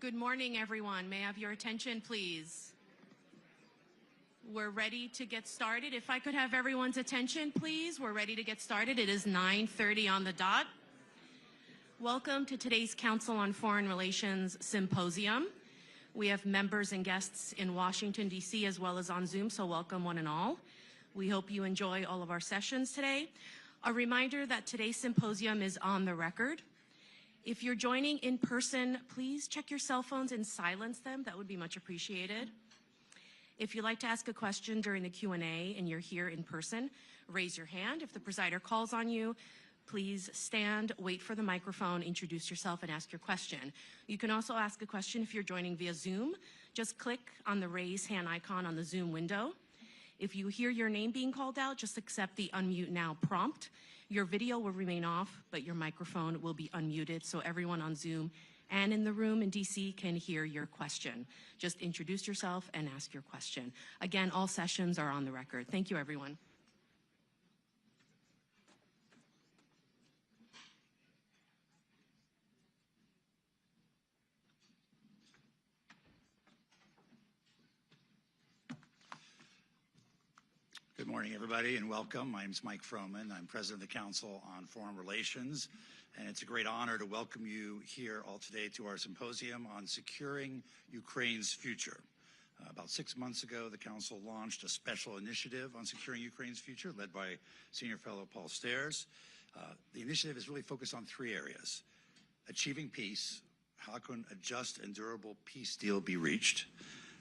Good morning, everyone. May I have your attention, please? We're ready to get started. If I could have everyone's attention, please. We're ready to get started. It is 9:30 on the dot. Welcome to today's Council on Foreign Relations Symposium. We have members and guests in Washington, D.C., as well as on Zoom, so welcome one and all. We hope you enjoy all of our sessions today. A reminder that today's symposium is on the record. If you're joining in person, please check your cell phones and silence them. That would be much appreciated. If you'd like to ask a question during the Q&A and you're here in person, raise your hand. If the presider calls on you, please stand, wait for the microphone, introduce yourself, and ask your question. You can also ask a question if you're joining via Zoom. Just click on the raise hand icon on the Zoom window. If you hear your name being called out, just accept the unmute now prompt. Your video will remain off, but your microphone will be unmuted so everyone on Zoom and in the room in DC can hear your question. Just introduce yourself and ask your question. Again, all sessions are on the record. Thank you, everyone. Good morning, everybody, and welcome. My name is Mike Froman. I'm president of the Council on Foreign Relations, and it's a great honor to welcome you here all today to our symposium on securing Ukraine's future. About 6 months ago, the Council launched a special initiative on securing Ukraine's future, led by Senior Fellow Paul Stairs. The initiative is really focused on 3 areas: achieving peace, how can a just and durable peace deal be reached,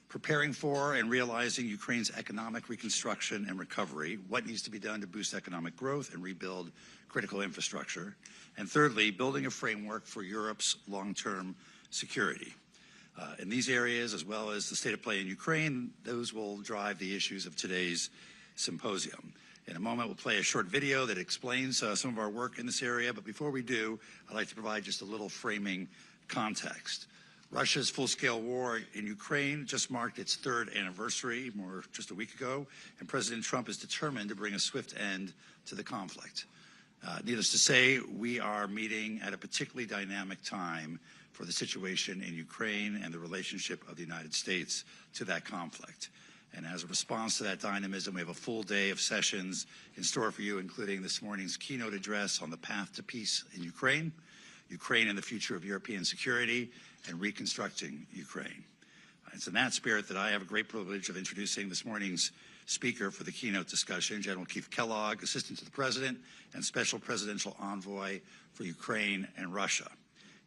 preparing for and realizing Ukraine's economic reconstruction and recovery, what needs to be done to boost economic growth and rebuild critical infrastructure, and thirdly, building a framework for Europe's long-term security. In these areas, as well as the state of play in Ukraine, those will drive the issues of today's symposium. In a moment, we'll play a short video that explains some of our work in this area, but before we do, I'd like to provide just a little framing context. Russia's full-scale war in Ukraine just marked its 3rd anniversary, just a week ago, and President Trump is determined to bring a swift end to the conflict. Needless to say, we are meeting at a particularly dynamic time for the situation in Ukraine and the relationship of the United States to that conflict. And as a response to that dynamism, we have a full day of sessions in store for you, including this morning's keynote address on the path to peace in Ukraine, Ukraine and the future of European security, and reconstructing Ukraine. It's in that spirit that I have a great privilege of introducing this morning's speaker for the keynote discussion, General Keith Kellogg, Assistant to the President and Special Presidential Envoy for Ukraine and Russia.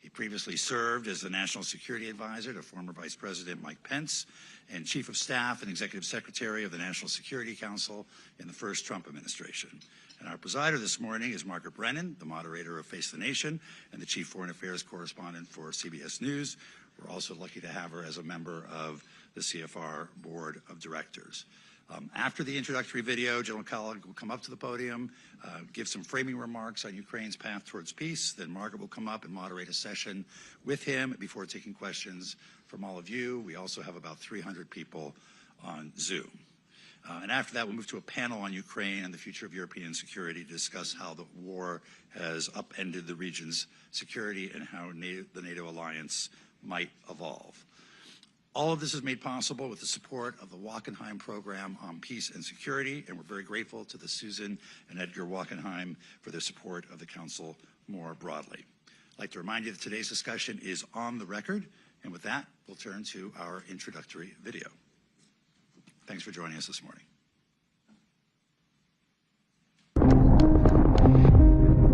He previously served as the National Security Advisor to former Vice President Mike Pence and Chief of Staff and Executive Secretary of the National Security Council in the first Trump administration. And our presider this morning is Margaret Brennan, the moderator of Face the Nation and the Chief Foreign Affairs Correspondent for CBS News. We're also lucky to have her as a member of the CFR Board of Directors. After the introductory video, General Kellogg will come up to the podium, give some framing remarks on Ukraine's path towards peace. Then Margaret will come up and moderate a session with him before taking questions from all of you. We also have about 300 people on Zoom. And after that, we'll move to a panel on Ukraine and the future of European security to discuss how the war has upended the region's security and how the NATO alliance might evolve. All of this is made possible with the support of the Wachenheim Program on Peace and Security, and we're very grateful to the Susan and Edgar Wachenheim for their support of the Council more broadly. I'd like to remind you that today's discussion is on the record, and with that, we'll turn to our introductory video. Thanks for joining us this morning.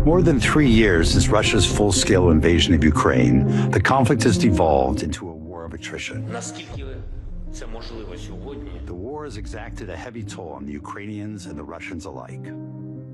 More than 3 years since Russia's full-scale invasion of Ukraine, the conflict has devolved into a war of attrition. The war has exacted a heavy toll on the Ukrainians and the Russians alike.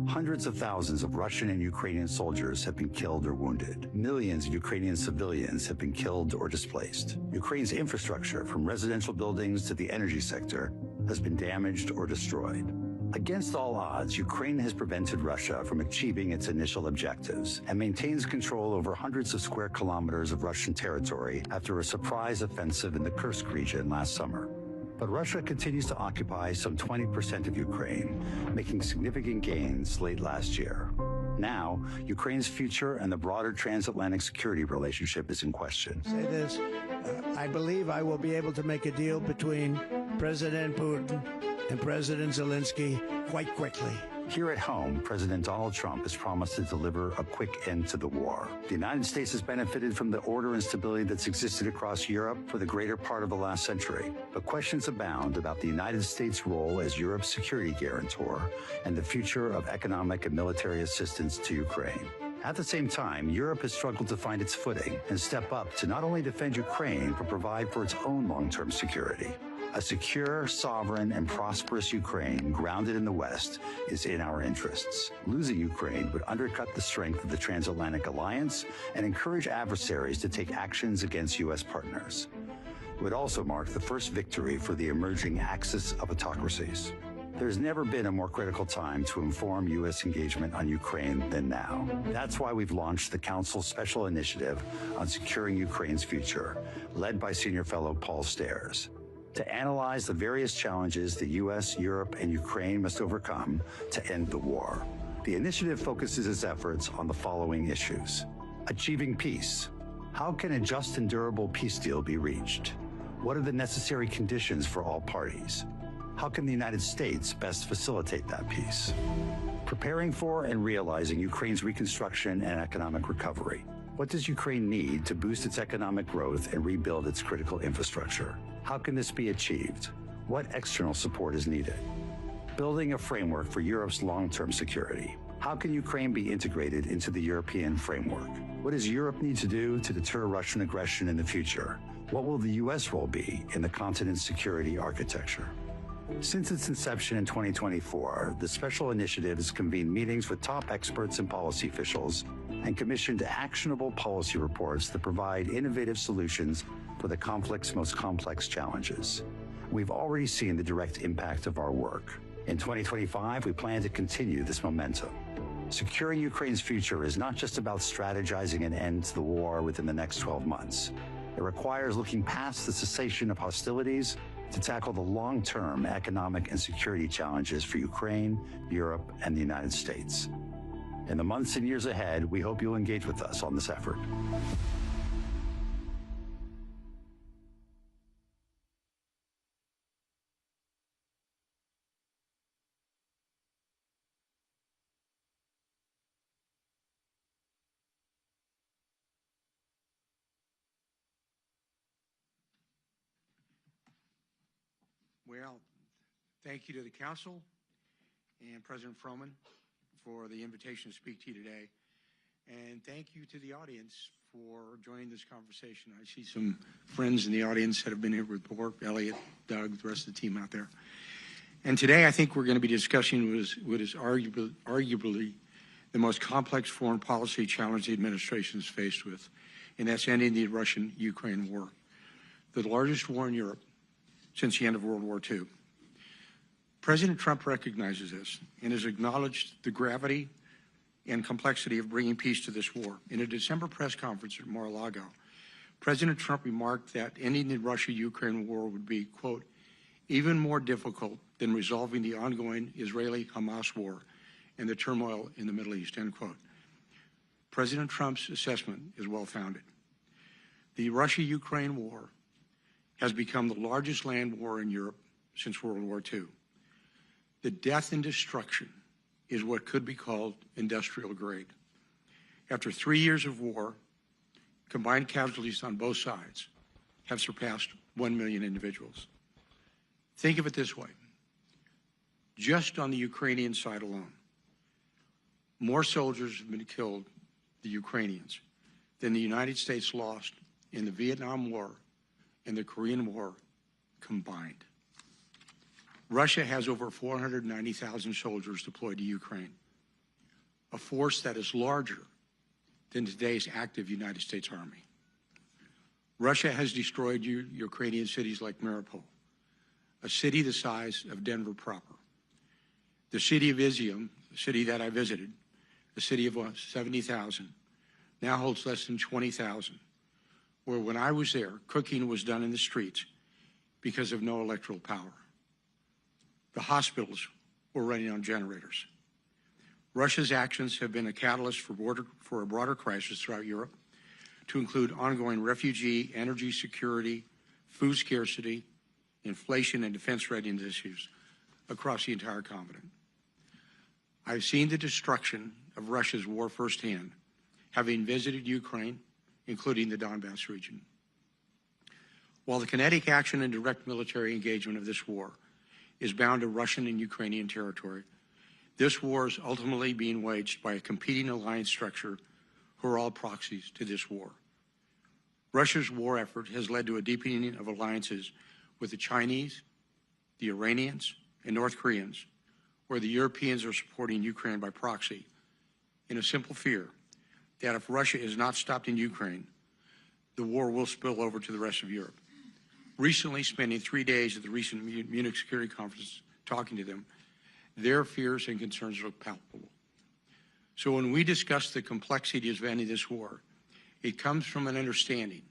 Hundreds of thousands of Russian and Ukrainian soldiers have been killed or wounded. Millions of Ukrainian civilians have been killed or displaced. Ukraine's infrastructure, from residential buildings to the energy sector, has been damaged or destroyed. Against all odds, Ukraine has prevented Russia from achieving its initial objectives and maintains control over hundreds of square kilometers of Russian territory after a surprise offensive in the Kursk region last summer. But Russia continues to occupy some 20% of Ukraine, making significant gains late last year. Now, Ukraine's future and the broader transatlantic security relationship is in question. Say this, I believe I will be able to make a deal between President Putin and President Zelensky quite quickly. Here at home, President Donald Trump has promised to deliver a quick end to the war. The United States has benefited from the order and stability that's existed across Europe for the greater part of the last century. But questions abound about the United States' role as Europe's security guarantor and the future of economic and military assistance to Ukraine. At the same time, Europe has struggled to find its footing and step up to not only defend Ukraine, but provide for its own long-term security. A secure, sovereign, and prosperous Ukraine grounded in the West is in our interests. Losing Ukraine would undercut the strength of the transatlantic alliance and encourage adversaries to take actions against U.S. partners. It would also mark the first victory for the emerging axis of autocracies. There's never been a more critical time to inform U.S. engagement on Ukraine than now. That's why we've launched the Council's Special Initiative on Securing Ukraine's Future, led by Senior Fellow Paul Stairs, to analyze the various challenges the U.S., Europe, and Ukraine must overcome to end the war. The initiative focuses its efforts on the following issues. Achieving peace. How can a just and durable peace deal be reached? What are the necessary conditions for all parties? How can the United States best facilitate that peace? Preparing for and realizing Ukraine's reconstruction and economic recovery. What does Ukraine need to boost its economic growth and rebuild its critical infrastructure? How can this be achieved? What external support is needed? Building a framework for Europe's long-term security. How can Ukraine be integrated into the European framework? What does Europe need to do to deter Russian aggression in the future? What will the U.S. role be in the continent's security architecture? Since its inception in 2024, the Special Initiative has convened meetings with top experts and policy officials and commissioned actionable policy reports that provide innovative solutions for the conflict's most complex challenges. We've already seen the direct impact of our work. In 2025, we plan to continue this momentum. Securing Ukraine's future is not just about strategizing an end to the war within the next 12 months. It requires looking past the cessation of hostilities to tackle the long-term economic and security challenges for Ukraine, Europe, and the United States. In the months and years ahead, we hope you'll engage with us on this effort. Well, thank you to the Council and President Froman for the invitation to speak to you today. And thank you to the audience for joining this conversation. I see some friends in the audience that have been here before, Elliot, Doug, the rest of the team out there. And today I think we're going to be discussing what is arguably the most complex foreign policy challenge the administration is faced with, and that's ending the Russian-Ukraine war, the largest war in Europe since the end of World War II. President Trump recognizes this and has acknowledged the gravity and complexity of bringing peace to this war. In a December press conference at Mar-a-Lago, President Trump remarked that ending the Russia-Ukraine war would be, quote, even more difficult than resolving the ongoing Israeli-Hamas war and the turmoil in the Middle East, end quote. President Trump's assessment is well-founded. The Russia-Ukraine war has become the largest land war in Europe since World War II. The death and destruction is what could be called industrial grade. After 3 years of war, combined casualties on both sides have surpassed 1 million individuals. Think of it this way. Just on the Ukrainian side alone, more soldiers have been killed, the Ukrainians, than the United States lost in the Vietnam War and the Korean War combined. Russia has over 490,000 soldiers deployed to Ukraine, a force that is larger than today's active United States Army. Russia has destroyed Ukrainian cities like Mariupol, a city the size of Denver proper. The city of Izium, the city that I visited, a city of 70,000, now holds less than 20,000, where when I was there, cooking was done in the streets because of no electrical power. The hospitals were running on generators. Russia's actions have been a catalyst for a broader crisis throughout Europe, to include ongoing refugee, energy security, food scarcity, inflation, and defense readiness issues across the entire continent. I've seen the destruction of Russia's war firsthand, having visited Ukraine, including the Donbass region. While the kinetic action and direct military engagement of this war is bound to Russian and Ukrainian territory, this war is ultimately being waged by a competing alliance structure who are all proxies to this war. Russia's war effort has led to a deepening of alliances with the Chinese, the Iranians, and North Koreans, where the Europeans are supporting Ukraine by proxy, in a simple fear that if Russia is not stopped in Ukraine, the war will spill over to the rest of Europe. Recently spending 3 days at the recent Munich Security Conference talking to them, their fears and concerns look palpable. So when we discuss the complexities of ending this war, it comes from an understanding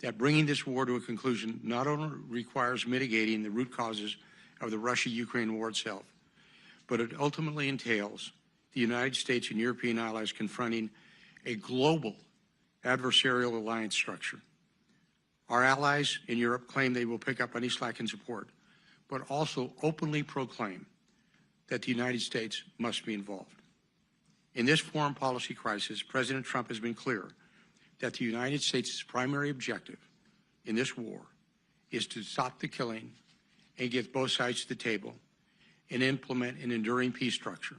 that bringing this war to a conclusion not only requires mitigating the root causes of the Russia-Ukraine war itself, but it ultimately entails the United States and European allies confronting a global adversarial alliance structure. Our allies in Europe claim they will pick up any slack in support, but also openly proclaim that the United States must be involved. In this foreign policy crisis, President Trump has been clear that the United States' primary objective in this war is to stop the killing and get both sides to the table and implement an enduring peace structure.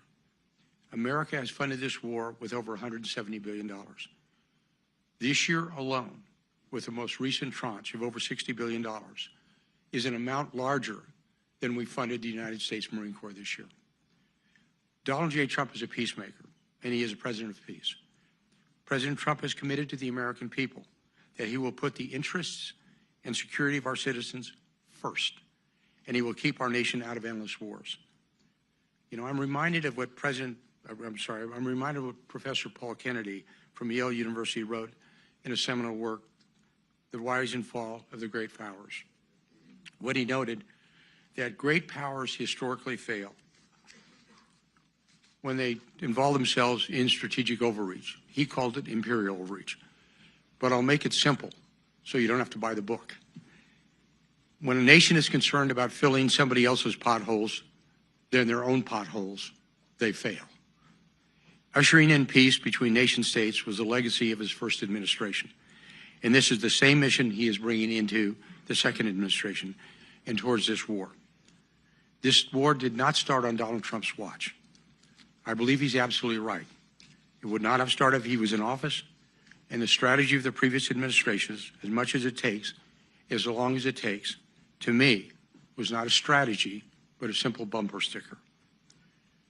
America has funded this war with over $170 billion. This year alone, with the most recent tranche of over $60 billion, is an amount larger than we funded the United States Marine Corps this year. Donald J. Trump is a peacemaker, and he is a president of peace. President Trump has committed to the American people that he will put the interests and security of our citizens first, and he will keep our nation out of endless wars. You know, I'm reminded of what Professor Paul Kennedy from Yale University wrote in a seminal work, The Rise and Fall of the Great Powers. When he noted that great powers historically fail when they involve themselves in strategic overreach. He called it imperial overreach. But I'll make it simple so you don't have to buy the book. When a nation is concerned about filling somebody else's potholes, then their own potholes, they fail. Ushering in peace between nation states was the legacy of his first administration. And this is the same mission he is bringing into the second administration and towards this war. This war did not start on Donald Trump's watch. I believe he's absolutely right. It would not have started if he was in office, and the strategy of the previous administrations, as much as it takes, as long as it takes, to me, was not a strategy, but a simple bumper sticker.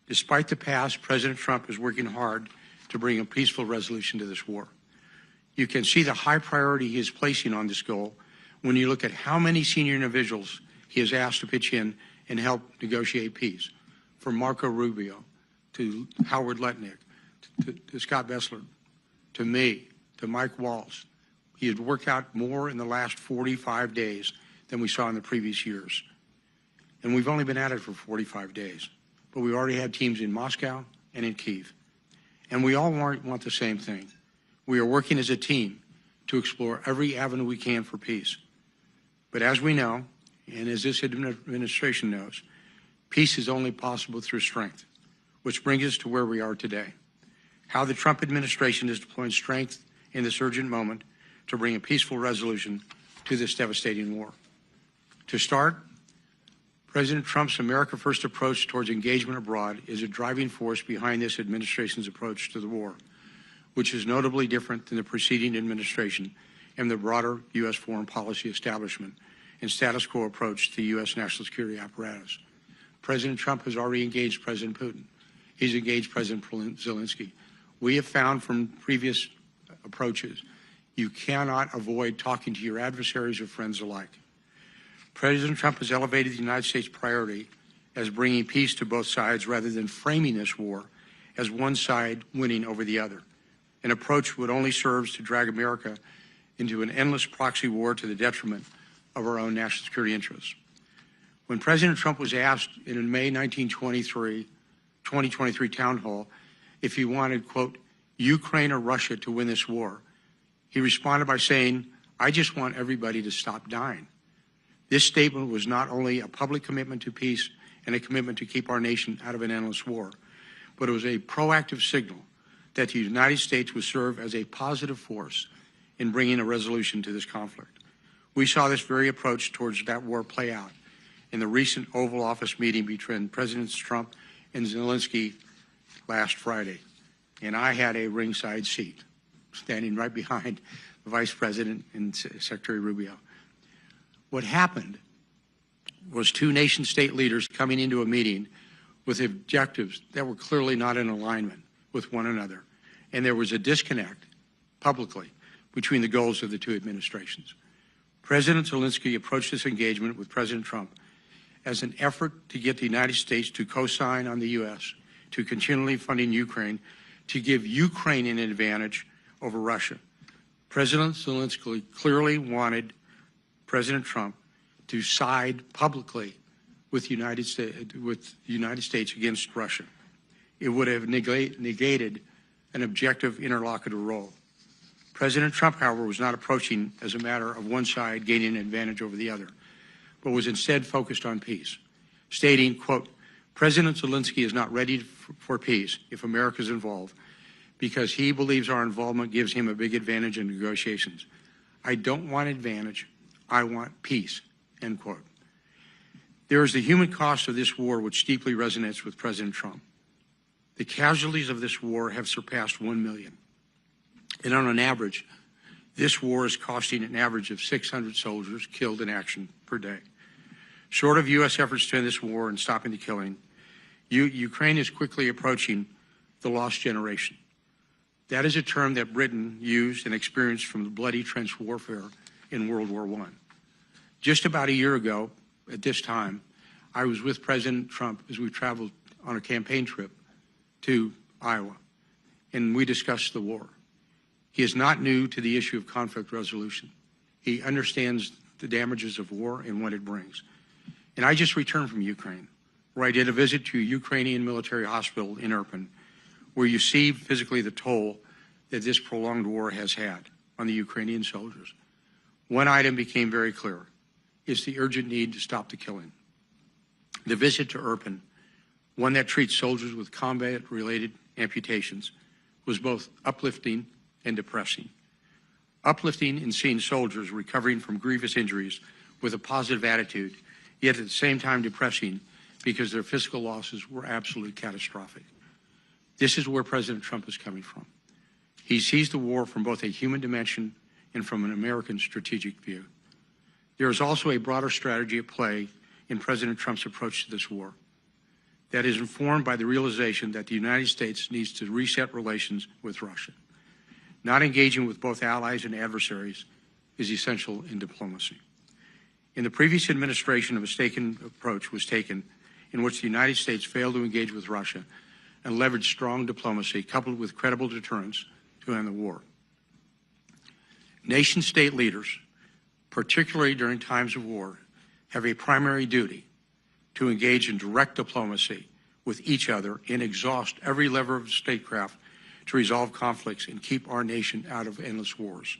Despite the past, President Trump is working hard to bring a peaceful resolution to this war. You can see the high priority he is placing on this goal when you look at how many senior individuals he has asked to pitch in and help negotiate peace, from Marco Rubio to Howard Lutnick, to Scott Bessler, to me, to Mike Waltz. He has worked out more in the last 45 days than we saw in the previous years. And we've only been at it for 45 days. But we already have teams in Moscow and in Kyiv. And we all want the same thing. We are working as a team to explore every avenue we can for peace. But as we know, and as this administration knows, peace is only possible through strength, which brings us to where we are today. How the Trump administration is deploying strength in this urgent moment to bring a peaceful resolution to this devastating war. To start, President Trump's America First approach towards engagement abroad is a driving force behind this administration's approach to the war, which is notably different than the preceding administration and the broader U.S. foreign policy establishment and status quo approach to the U.S. national security apparatus. President Trump has already engaged President Putin. He's engaged President Zelensky. We have found from previous approaches, you cannot avoid talking to your adversaries or friends alike. President Trump has elevated the United States' priority as bringing peace to both sides rather than framing this war as one side winning over the other, an approach that only serves to drag America into an endless proxy war to the detriment of our own national security interests. When President Trump was asked in May 1923 2023 town hall if he wanted, quote, Ukraine or Russia to win this war. He responded by saying, I just want everybody to stop dying. This statement was not only a public commitment to peace and a commitment to keep our nation out of an endless war, but it was a proactive signal that the United States would serve as a positive force in bringing a resolution to this conflict. We saw this very approach towards that war play out in the recent Oval Office meeting between Presidents Trump and Zelensky last Friday. And I had a ringside seat, standing right behind the Vice President and Secretary Rubio. What happened was two nation-state leaders coming into a meeting with objectives that were clearly not in alignment with one another. And there was a disconnect publicly between the goals of the two administrations. President Zelensky approached this engagement with President Trump as an effort to get the United States to co-sign on the U.S. to continually funding Ukraine, to give Ukraine an advantage over Russia. President Zelensky clearly wanted President Trump to side publicly with the United States against Russia. It would have negated an objective interlocutor role. President Trump, however, was not approaching as a matter of one side gaining an advantage over the other, but was instead focused on peace, stating, quote, President Zelensky is not ready for peace if America is involved because he believes our involvement gives him a big advantage in negotiations. I don't want advantage, I want peace, end quote. There is the human cost of this war which deeply resonates with President Trump. The casualties of this war have surpassed 1 million. And on an average, this war is costing an average of 600 soldiers killed in action per day. Short of U.S. efforts to end this war and stopping the killing, Ukraine is quickly approaching the lost generation. That is a term that Britain used and experienced from the bloody trench warfare in World War I. Just about a year ago, at this time, I was with President Trump as we traveled on a campaign trip to Iowa, and we discussed the war. He is not new to the issue of conflict resolution. He understands the damages of war and what it brings. And I just returned from Ukraine, where I did a visit to a Ukrainian military hospital in Irpin, where you see physically the toll that this prolonged war has had on the Ukrainian soldiers. One item became very clear, is the urgent need to stop the killing. The visit to Irpin, one that treats soldiers with combat-related amputations, was both uplifting and depressing. Uplifting in seeing soldiers recovering from grievous injuries with a positive attitude, yet at the same time depressing because their physical losses were absolutely catastrophic. This is where President Trump is coming from. He sees the war from both a human dimension and from an American strategic view. There is also a broader strategy at play in President Trump's approach to this war that is informed by the realization that the United States needs to reset relations with Russia. Not engaging with both allies and adversaries is essential in diplomacy. In the previous administration, a mistaken approach was taken in which the United States failed to engage with Russia and leveraged strong diplomacy coupled with credible deterrence to end the war. Nation-state leaders, particularly during times of war, have a primary duty to engage in direct diplomacy with each other and exhaust every lever of statecraft to resolve conflicts and keep our nation out of endless wars.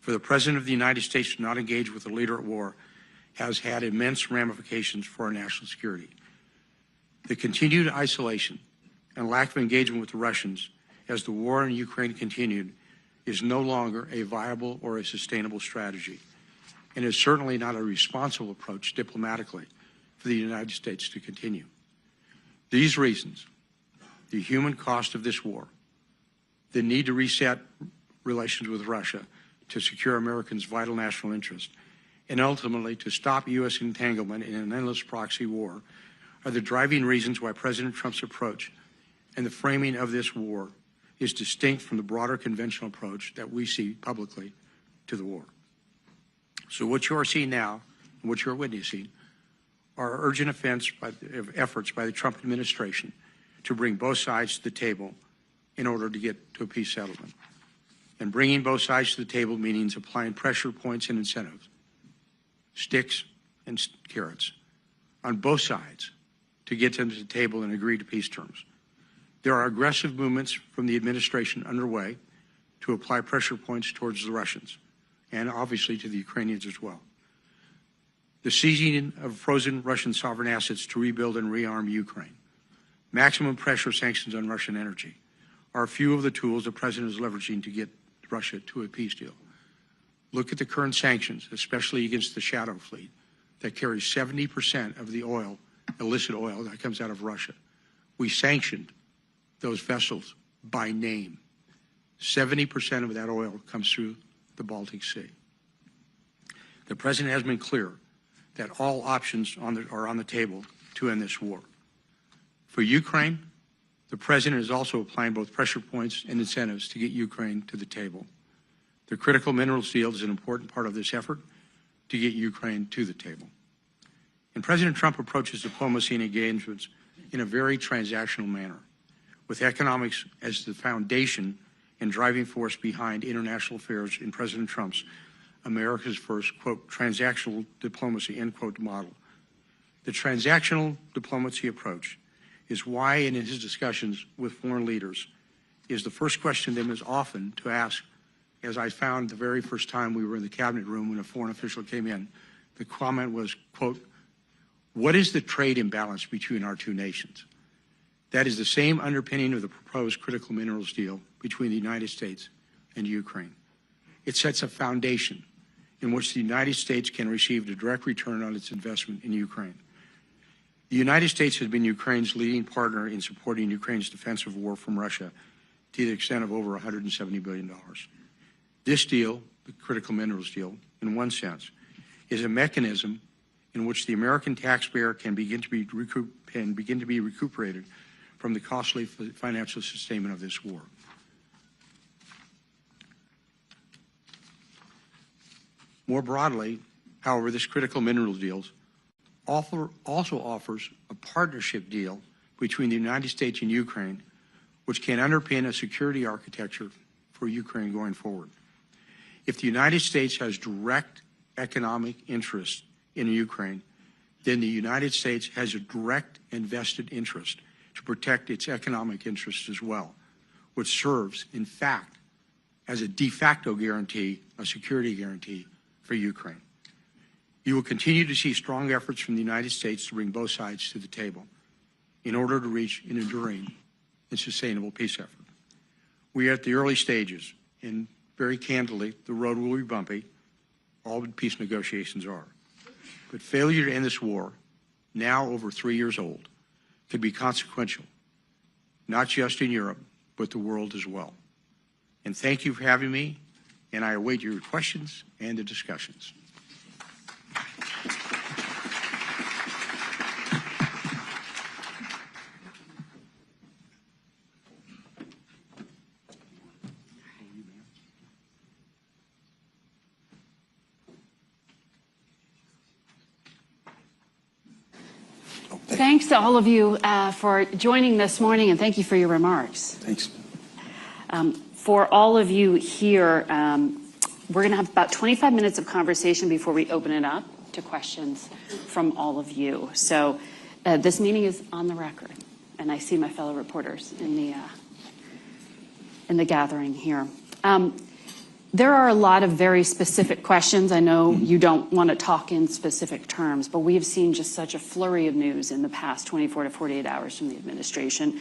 For the President of the United States to not engage with a leader at war has had immense ramifications for our national security. The continued isolation and lack of engagement with the Russians as the war in Ukraine continued is no longer a viable or a sustainable strategy, and is certainly not a responsible approach diplomatically for the United States to continue. These reasons, the human cost of this war, the need to reset relations with Russia to secure Americans' vital national interest, and ultimately to stop U.S. entanglement in an endless proxy war are the driving reasons why President Trump's approach and the framing of this war is distinct from the broader conventional approach that we see publicly to the war. So what you are seeing now, and what you're witnessing, are urgent efforts by the Trump administration to bring both sides to the table in order to get to a peace settlement. And bringing both sides to the table means applying pressure points and incentives, sticks and carrots, on both sides to get them to the table and agree to peace terms. There are aggressive movements from the administration underway to apply pressure points towards the Russians, and obviously to the Ukrainians as well. The seizing of frozen Russian sovereign assets to rebuild and rearm Ukraine, maximum pressure sanctions on Russian energy are a few of the tools the President is leveraging to get Russia to a peace deal. Look at the current sanctions, especially against the shadow fleet that carries 70% of the oil, illicit oil, that comes out of Russia. We sanctioned those vessels by name. 70% of that oil comes through the Baltic Sea. The President has been clear that all options are on the table to end this war. For Ukraine, the President is also applying both pressure points and incentives to get Ukraine to the table. The critical minerals deal is an important part of this effort to get Ukraine to the table. And President Trump approaches diplomacy and engagements in a very transactional manner, with economics as the foundation and driving force behind international affairs in President Trump's America's first, quote, transactional diplomacy, end quote, model. The transactional diplomacy approach is why, in his discussions with foreign leaders, is the first question them is often to ask, as I found the very first time we were in the cabinet room when a foreign official came in, the comment was, quote, what is the trade imbalance between our two nations? That is the same underpinning of the proposed critical minerals deal between the United States and Ukraine. It sets a foundation in which the United States can receive a direct return on its investment in Ukraine. The United States has been Ukraine's leading partner in supporting Ukraine's defensive war from Russia to the extent of over $170 billion. This deal, the critical minerals deal, in one sense, is a mechanism in which the American taxpayer can begin to be recuperated from the costly financial sustainment of this war. More broadly, however, this critical minerals deal also offers a partnership deal between the United States and Ukraine, which can underpin a security architecture for Ukraine going forward. If the United States has direct economic interest in Ukraine, then the United States has a direct and vested interest to protect its economic interests as well, which serves, in fact, as a de facto guarantee, a security guarantee for Ukraine. You will continue to see strong efforts from the United States to bring both sides to the table in order to reach an enduring and sustainable peace effort. We are at the early stages, and very candidly, the road will be bumpy. All peace negotiations are. But failure to end this war, now over 3 years old, could be consequential, not just in Europe, but the world as well. And thank you for having me, and I await your questions and the discussions. Thanks to all of you for joining this morning, and thank you for your remarks. Thanks. For all of you here, we're going to have about 25 minutes of conversation before we open it up to questions from all of you. So this meeting is on the record, and I see my fellow reporters in the gathering here. There are a lot of very specific questions. I know you don't want to talk in specific terms, but we have seen just such a flurry of news in the past 24 to 48 hours from the administration,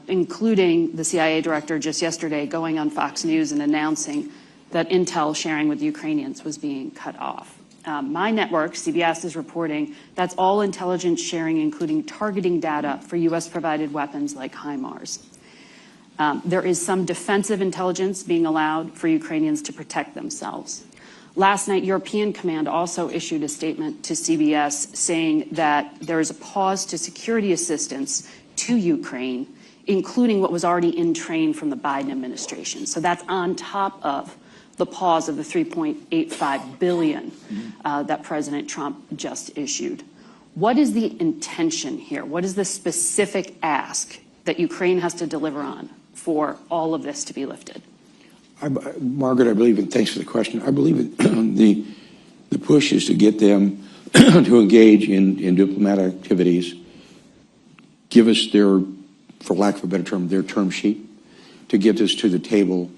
including the CIA director just yesterday going on Fox News and announcing that intel sharing with Ukrainians was being cut off. My network, CBS, is reporting that's all intelligence sharing, including targeting data for U.S.-provided weapons like HIMARS. There is some defensive intelligence being allowed for Ukrainians to protect themselves. Last night, European Command also issued a statement to CBS saying that there is a pause to security assistance to Ukraine, including what was already in train from the Biden administration. So that's on top of the pause of the $3.85 billion that President Trump just issued. What is the intention here? What is the specific ask that Ukraine has to deliver on for all of this to be lifted? Margaret, I believe, and thanks for the question, I believe the push is to get them to engage in diplomatic activities give us their, for lack of a better term, their term sheet, to get this to the table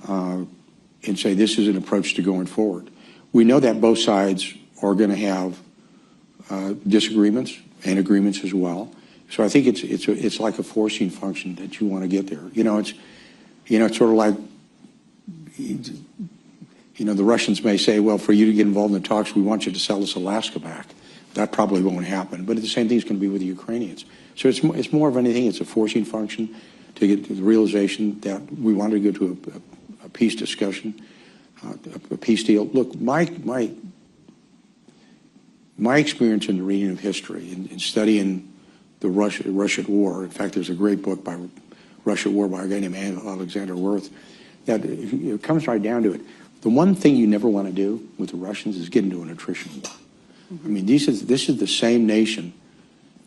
and say this is an approach to going forward. We know that both sides are going to have disagreements and agreements as well. So I think it's like a forcing function that you want to get there. It's sort of like, the Russians may say, well, for you to get involved in the talks, we want you to sell us Alaska back. That probably won't happen. But the same thing is going to be with the Ukrainians. So it's more of anything. It's a forcing function to get to the realization that we want to go to a peace discussion, a peace deal. Look, my experience in the reading of history and studying the Russian War. In fact, there's a great book by Russian War by a guy named Alexander Wirth that it comes right down to it. The one thing you never want to do with the Russians is get into an attrition war. I mean, this is the same nation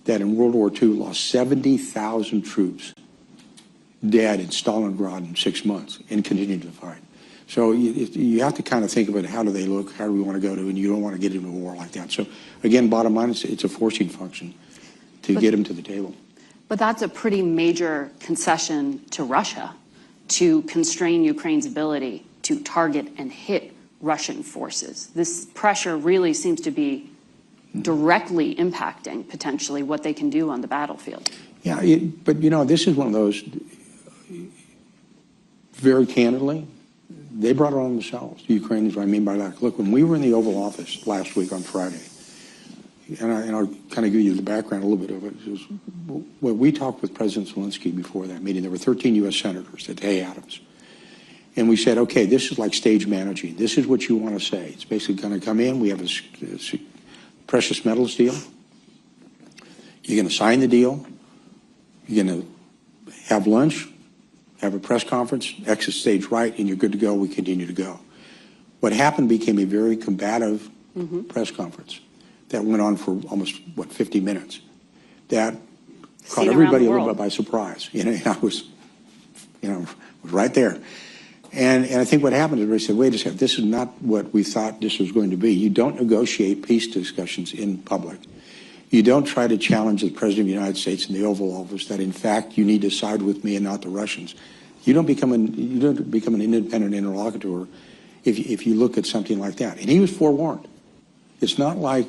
that in World War II lost 70,000 troops dead in Stalingrad in 6 months and continued to fight. So you have to kind of think of it, how do they look, how do we want to go to, and you don't want to get into a war like that. So again, bottom line, it's a forcing function to get them to the table. But that's a pretty major concession to Russia to constrain Ukraine's ability to target and hit Russian forces. This pressure really seems to be directly impacting potentially what they can do on the battlefield. Yeah, but this is one of those, very candidly, they brought it on themselves, the Ukrainians. What I mean by that, look, when we were in the Oval Office last week on Friday, and I'll kind of give you the background a little bit of it. When we talked with President Zelensky before that meeting, there were 13 U.S. senators at Hay Adams. And we said, okay, this is like stage managing. This is what you want to say. It's basically going to come in. We have a precious metals deal. You're going to sign the deal. You're going to have lunch, have a press conference, exit stage right, and you're good to go. We continue to go. What happened became a very combative press conference that went on for almost, 50 minutes. That caught everybody a little bit by surprise. I was right there. And I think what happened is they said, wait a second, this is not what we thought this was going to be. You don't negotiate peace discussions in public. You don't try to challenge the President of the United States in the Oval Office that, in fact, you need to side with me and not the Russians. You don't become an independent interlocutor if you look at something like that. And he was forewarned. It's not like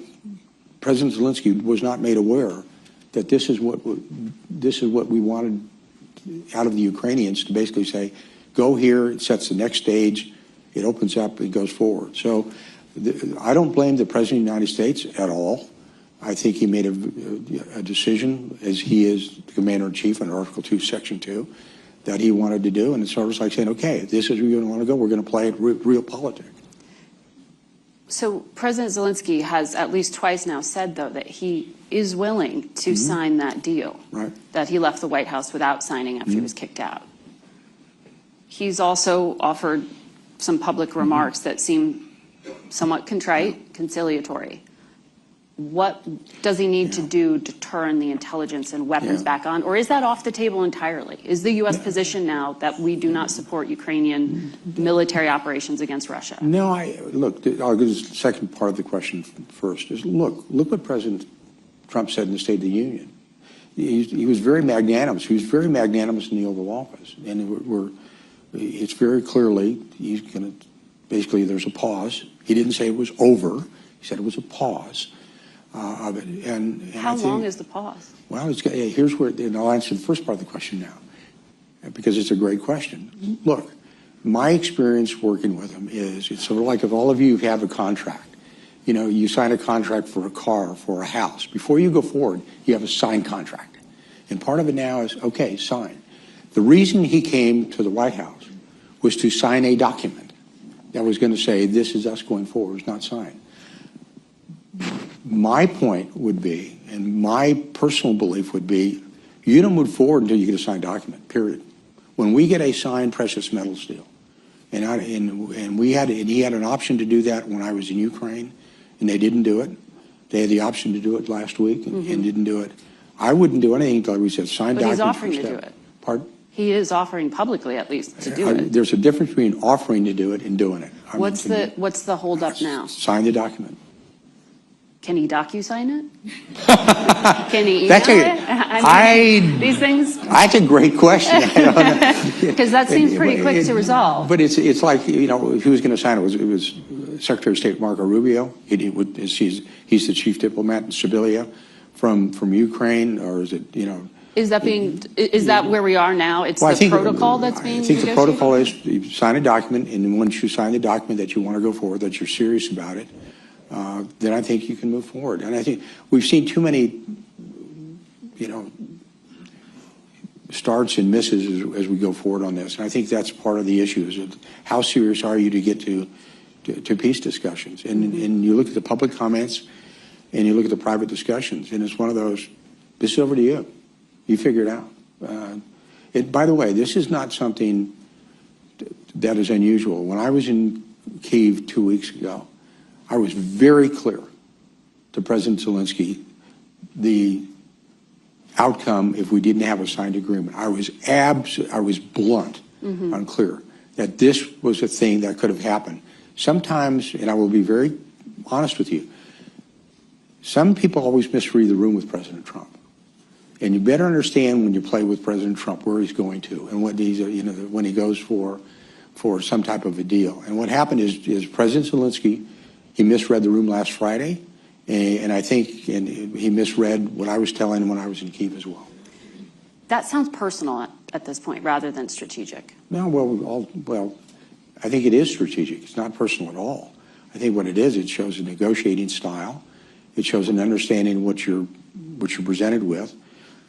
President Zelensky was not made aware that this is what we wanted out of the Ukrainians, to basically say, go here, it sets the next stage, it opens up, it goes forward. So I don't blame the President of the United States at all. I think he made a decision, as he is the Commander-in-Chief under Article 2, Section 2, that he wanted to do. And it's sort of like saying, okay, if this is where you want to go, we're going to play it real politics. So President Zelensky has at least twice now said, though, that he is willing to sign that deal, that he left the White House without signing after he was kicked out. He's also offered some public remarks that seem somewhat contrite, conciliatory. What does he need to do to turn the intelligence and weapons back on? Or is that off the table entirely? Is the U.S. position now that we do not support Ukrainian military operations against Russia? No, look, I'll give the second part of the question first. Look what President Trump said in the State of the Union. He was very magnanimous. He was very magnanimous in the Oval Office. And it's very clearly, he's going to, basically there's a pause. He didn't say it was over. He said it was a pause of it. And how long is the pause? Well, here's where, and I'll answer the first part of the question now, because it's a great question. Look, my experience working with him is, it's sort of like if all of you have a contract. You sign a contract for a car, for a house. Before you go forward, you have a signed contract. And part of it now is, okay, sign. The reason he came to the White House was to sign a document that was going to say, this is us going forward. It's not signed. My point would be, and my personal belief would be, you don't move forward until you get a signed document, period. When we get a signed precious metals deal, and he had an option to do that when I was in Ukraine, and they didn't do it. They had the option to do it last week and didn't do it. I wouldn't do anything until we said signed document. But he's offering to do it. Pardon? He is offering publicly, at least, to do it. There's a difference between offering to do it and doing it. What's the holdup now? Sign the document. Can he DocuSign it? Can he email it? These things? That's a great question. Because that seems pretty quick to resolve. But it's like, who was going to sign it? It was Secretary of State Marco Rubio. He's the chief diplomat in Sibilia from Ukraine, or is it, Is that where we are now? It's the protocol that's being negotiated? I think the protocol is you sign a document, and once you sign the document that you want to go forward, that you're serious about it, then I think you can move forward. And I think we've seen too many, starts and misses as we go forward on this. And I think that's part of the issue, is how serious are you to get to peace discussions? And you look at the public comments and you look at the private discussions, and it's one of those, this is over to you. You figure it out. By the way, this is not something that is unusual. When I was in Kyiv 2 weeks ago, I was very clear to President Zelensky the outcome if we didn't have a signed agreement. I was blunt and clear that this was a thing that could have happened. Sometimes, and I will be very honest with you, some people always misread the room with President Trump. And you better understand when you play with President Trump where he's going to and what he's, when he goes for some type of a deal. And what happened is President Zelensky, he misread the room last Friday, and I think he misread what I was telling him when I was in Kyiv as well. That sounds personal at this point rather than strategic. No, well, I think it is strategic. It's not personal at all. I think what it is, it shows a negotiating style. It shows an understanding of what you're presented with.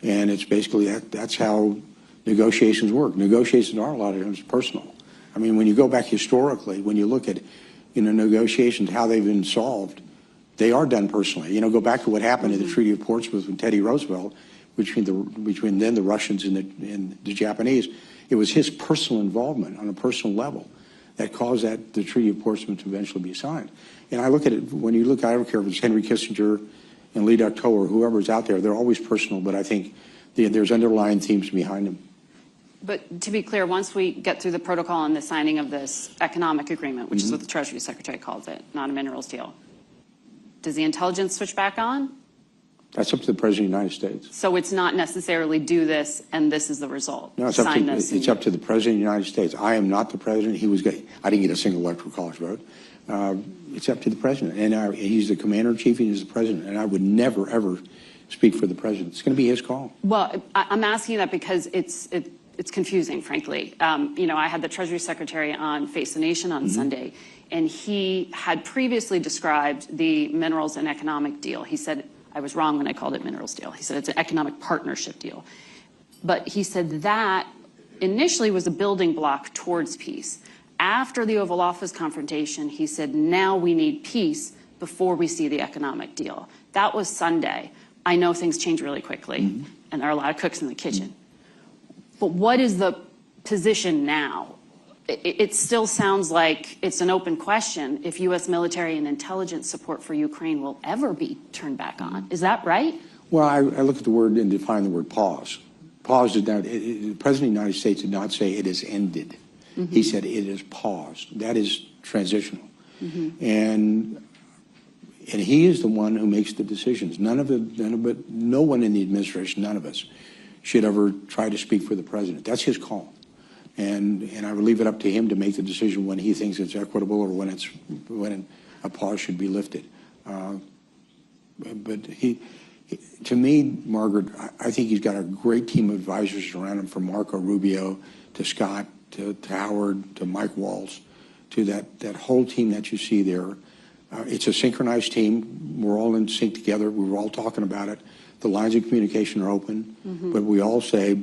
And it's basically that's how negotiations work. Negotiations are a lot of times personal. I mean, when you go back historically, when you look at negotiations, how they've been solved, they are done personally. Go back to what happened in the Treaty of Portsmouth with Teddy Roosevelt between then the Russians and the Japanese. It was his personal involvement on a personal level that caused the Treaty of Portsmouth to eventually be signed. And I look at it, when you look, I don't care if it's Henry Kissinger and Lee Ductot or whoever's out there, they're always personal, but I think there's underlying themes behind them. But to be clear, once we get through the protocol and the signing of this economic agreement, which is what the Treasury Secretary calls it, not a minerals deal, does the intelligence switch back on? That's up to the President of the United States. So it's not necessarily do this and this is the result. No, it's up to the President of the United States. I am not the President. I didn't get a single electoral college vote. It's up to the President. And he's the Commander-in-Chief and he's the President. And I would never, ever speak for the President. It's going to be his call. Well, I'm asking that because it's confusing, frankly. I had the Treasury Secretary on Face the Nation on Sunday, and he had previously described the minerals and economic deal. He said, I was wrong when I called it minerals deal. He said it's an economic partnership deal. But he said that initially was a building block towards peace. After the Oval Office confrontation, he said, now we need peace before we see the economic deal. That was Sunday. I know things change really quickly, and there are a lot of cooks in the kitchen. But what is the position now? It still sounds like it's an open question if U.S. military and intelligence support for Ukraine will ever be turned back on. Is that right? Well, I look at the word and define the word pause. Pause did not, the President of the United States did not say it is ended. He said it is paused. That is transitional. And he is the one who makes the decisions. No one in the administration, none of us, should ever try to speak for the President. That's his call. And I would leave it up to him to make the decision when he thinks it's equitable or when a pause should be lifted. But to me, Margaret, I think he's got a great team of advisors around him, from Marco Rubio to Scott to Howard to Mike Waltz to that whole team that you see there. It's a synchronized team. We're all in sync together. We were all talking about it. The lines of communication are open, but we all say,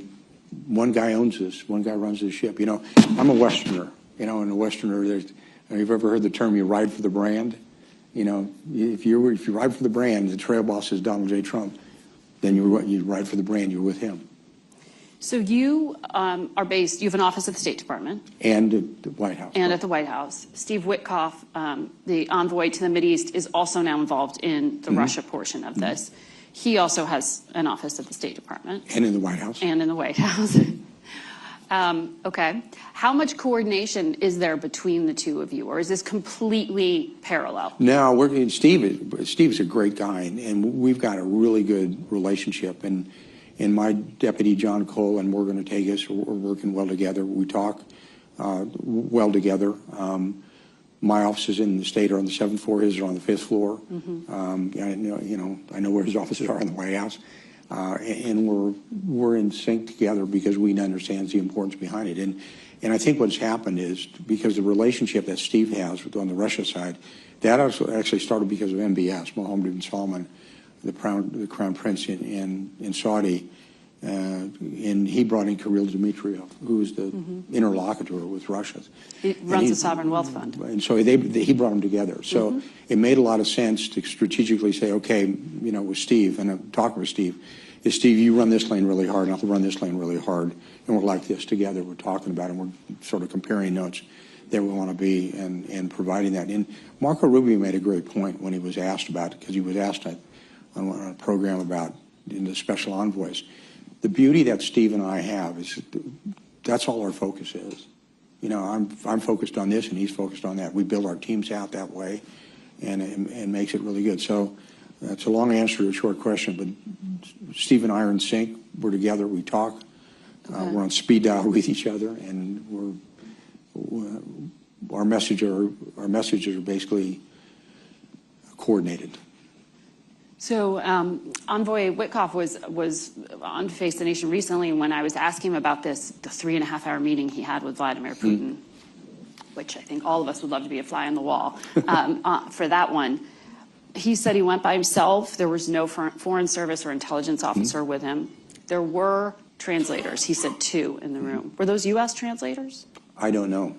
one guy owns this, one guy runs this ship. I'm a Westerner, and a Westerner, you've ever heard the term, you ride for the brand? If you ride for the brand, the trail boss is Donald J. Trump, then you ride for the brand, you're with him. So you are based, you have an office at the State Department. And at the White House. And at the White House. Steve Witkoff, the envoy to the Mideast, is also now involved in the Russia portion of this. He also has an office at the State Department. And in the White House. And in the White House. Okay. How much coordination is there between the two of you, or is this completely parallel? No, Steve's a great guy, and we've got a really good relationship. And my deputy, John Cole, and Morgan Ortegas are working well together. We talk well together. My offices in the state are on the 7th floor. His are on the 5th floor. I know where his offices are in the White House. And we're in sync together because we understand the importance behind it. And I think what's happened is because the relationship that Steve has on the Russia side, that actually started because of MBS, Mohammed bin Salman, the Crown Prince in Saudi. And he brought in Kirill Dmitriev, who is the interlocutor with Russia. He runs the Sovereign Wealth Fund. And so he brought them together. So it made a lot of sense to strategically say, okay, with Steve, and I'm talking with Steve, is Steve, you run this lane really hard, and I'll run this lane really hard. And we're like this together. We're talking about it, and we're sort of comparing notes that we want to be and providing that. And Marco Rubio made a great point when he was asked about it, because he was asked on a program about in the special envoys. The beauty that Steve and I have is that's all our focus is. I'm focused on this and he's focused on that. We build our teams out that way, and it makes it really good. So that's a long answer to a short question, but Steve and I are in sync. We're together. We talk. We're on speed dial with each other, and our messages are basically coordinated. So Envoy Witkoff was on Face the Nation recently when I was asking him about the 3.5-hour meeting he had with Vladimir Putin, which I think all of us would love to be a fly on the wall for that one. He said he went by himself. There was no foreign service or intelligence officer with him. There were translators. He said 2 in the room. Were those U.S. translators? I don't know.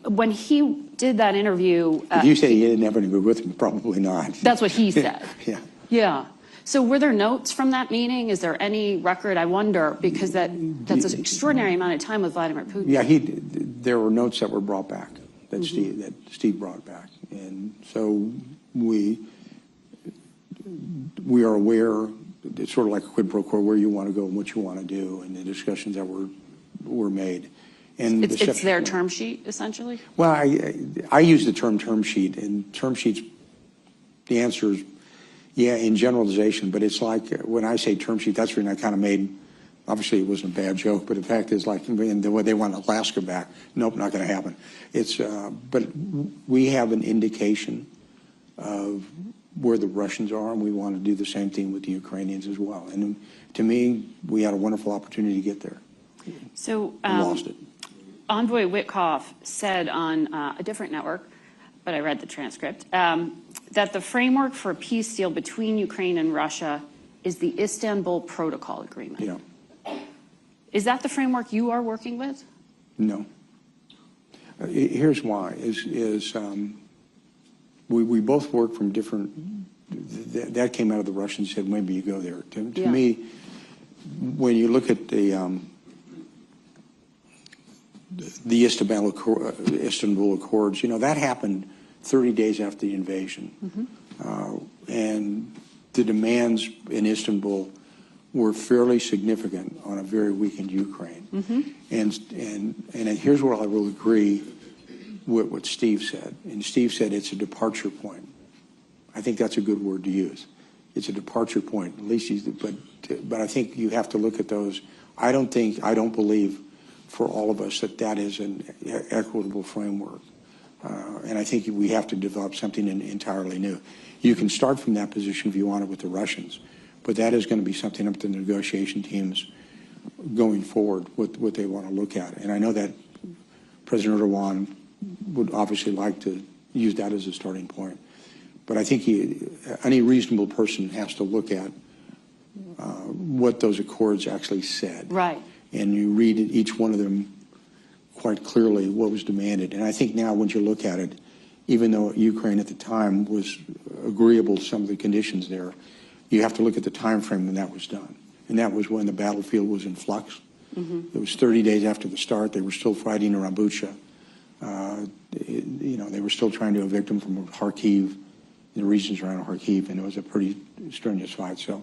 When he did that interview... if you say he didn't have anybody with him, probably not. That's what he said. Yeah. Yeah. So were there notes from that meeting? Is there any record? I wonder, because that's an extraordinary amount of time with Vladimir Putin. Yeah, there were notes that were brought back, that Steve brought back. And so we are aware, it's sort of like a quid pro quo, where you want to go and what you want to do, and the discussions that were made. And it's their term sheet, essentially? Well, I use the term sheet, and term sheets, the answer is, yeah, in generalization, but it's like when I say term sheet, that's when I kind of made, obviously it wasn't a bad joke, but the fact is, like, the way they want Alaska back, nope, not going to happen. But we have an indication of where the Russians are, and we want to do the same thing with the Ukrainians as well. And to me, we had a wonderful opportunity to get there. So lost it. Envoy Witkoff said on a different network, but I read the transcript, that the framework for a peace deal between Ukraine and Russia is the Istanbul Protocol Agreement. Yeah. Is that the framework you are working with? No. Here's why. We both work from different, that came out of the Russians, said maybe you go there. To me, when you look at the Istanbul Accords, that happened 30 days after the invasion. And the demands in Istanbul were fairly significant on a very weakened Ukraine. And here's where I will agree with what Steve said. And Steve said it's a departure point. I think that's a good word to use. It's a departure point. At least but I think you have to look at those. I don't believe for all of us that is an equitable framework. And I think we have to develop something entirely new. You can start from that position if you want it with the Russians, but that is going to be something up to the negotiation teams going forward, what they want to look at. And I know that President Erdogan would obviously like to use that as a starting point. But I think any reasonable person has to look at what those accords actually said. Right. And you read each one of them quite clearly what was demanded. And I think now when you look at it, even though Ukraine at the time was agreeable to some of the conditions there, you have to look at the time frame when that was done. And that was when the battlefield was in flux. It was 30 days after the start. They were still fighting around Bucha. They were still trying to evict them from Kharkiv, the regions around Kharkiv, and it was a pretty strenuous fight. So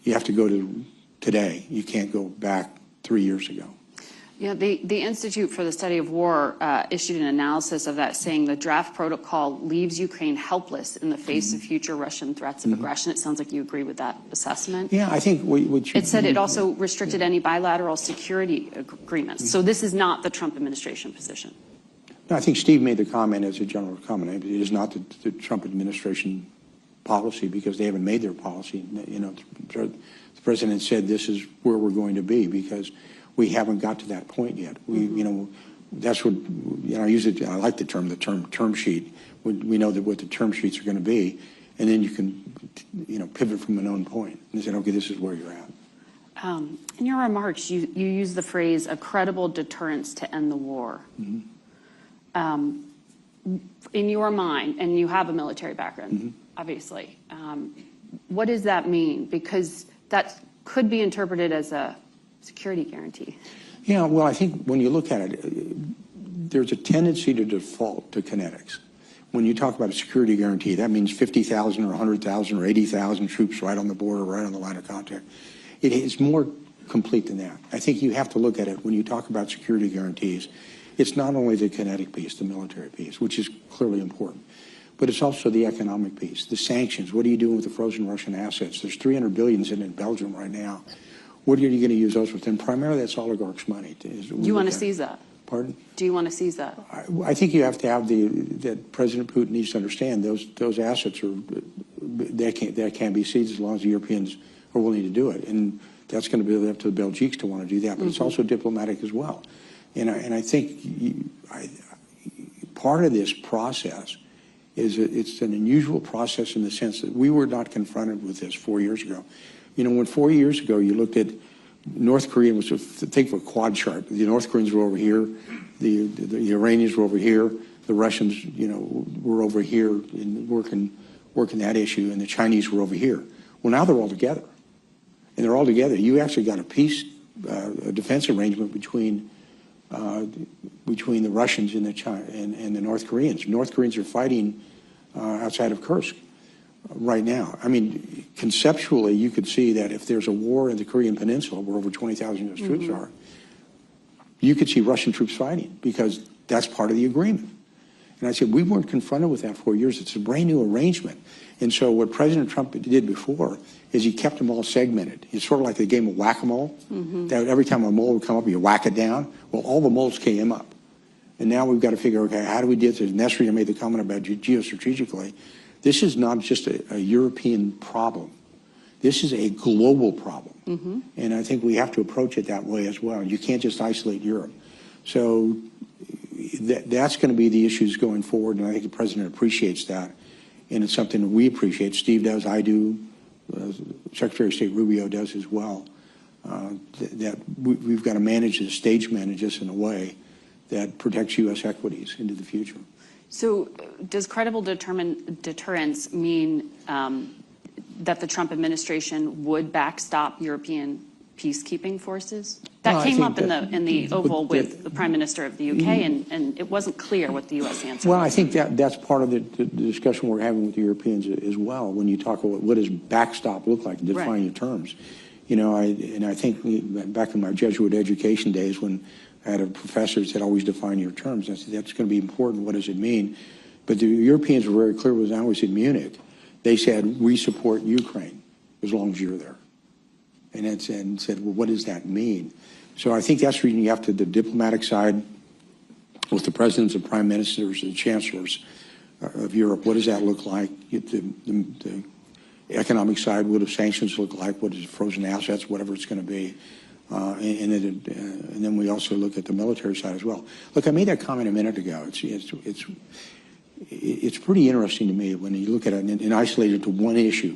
you have to go to today. You can't go back 3 years ago. Yeah, the Institute for the Study of War issued an analysis of that, saying the draft protocol leaves Ukraine helpless in the face of future Russian threats of aggression. It sounds like you agree with that assessment. Yeah, I think it said it also restricted any bilateral security agreements. So this is not the Trump administration position. No, I think Steve made the comment as a general comment. It is not the Trump administration policy, because they haven't made their policy. You know, the president said this is where we're going to be, because we haven't got to that point yet. You know, that's what, you know, I like the term sheet. We know that what the term sheets are going to be, and then you can, you know, pivot from a known point and say, okay, this is where you're at. In your remarks, you use the phrase "a credible deterrence to end the war." In your mind, and you have a military background, obviously, what does that mean? Because that could be interpreted as a security guarantee. Yeah, well, I think when you look at it, there's a tendency to default to kinetics. When you talk about a security guarantee, that means 50,000 or 100,000 or 80,000 troops right on the border, right on the line of contact. It is more complete than that. I think you have to look at it when you talk about security guarantees. It's not only the kinetic piece, the military piece, which is clearly important, but it's also the economic piece, the sanctions. What are you doing with the frozen Russian assets? There's $300 billion sitting in Belgium right now. What are you going to use those with? And primarily, that's oligarchs' money. Do you want to seize that? Pardon? Do you want to seize that? I think you have to have that President Putin needs to understand those assets that can't be seized as long as the Europeans are willing to do it. And that's going to be up to the Belgians to want to do that. But it's also diplomatic as well. And I think part of this process is it's an unusual process in the sense that we were not confronted with this 4 years ago. You know, when 4 years ago you looked at North Korea, was think of a quad chart. The North Koreans were over here, the Iranians were over here, the Russians, you know, were over here in working that issue, and the Chinese were over here. Well, now they're all together, and they're all together. You actually got a defense arrangement between the Russians and the North Koreans. North Koreans are fighting outside of Kursk right now. I mean, conceptually, you could see that if there's a war in the Korean Peninsula where over 20,000 U.S. troops are, you could see Russian troops fighting, because that's part of the agreement. And I said, we weren't confronted with that 4 years. It's a brand new arrangement. And so what President Trump did before is he kept them all segmented. It's sort of like the game of whack-a-mole. That every time a mole would come up, you whack it down. Well, all the moles came up. And now we've got to figure, okay, how do we do this? Nestor made the comment about geostrategically. This is not just a European problem. This is a global problem. And I think we have to approach it that way as well. You can't just isolate Europe. So that's going to be the issues going forward, and I think the president appreciates that. And it's something that we appreciate. Steve does, I do, Secretary of State Rubio does as well. That we've got to manage this, stage manage this in a way that protects U.S. equities into the future. So does credible deterrence mean that the Trump administration would backstop European peacekeeping forces? That came up in the Oval with the Prime Minister of the UK, and it wasn't clear what the U.S. answer was. Well, I think that's part of the discussion we're having with the Europeans as well. When you talk about what does backstop look like, define your terms. You know, I think back in my Jesuit education days, when I had a professor that said, always define your terms. I said, that's going to be important. What does it mean? But the Europeans were very clear when I was in Munich. They said, we support Ukraine as long as you're there. And said, well, what does that mean? So I think that's the reason you have to, the diplomatic side, with the presidents and prime ministers and chancellors of Europe, what does that look like? The economic side, what do sanctions look like? What is frozen assets, whatever it's going to be? And then we also look at the military side as well. Look, I made that comment a minute ago. It's pretty interesting to me when you look at it and isolate it to one issue.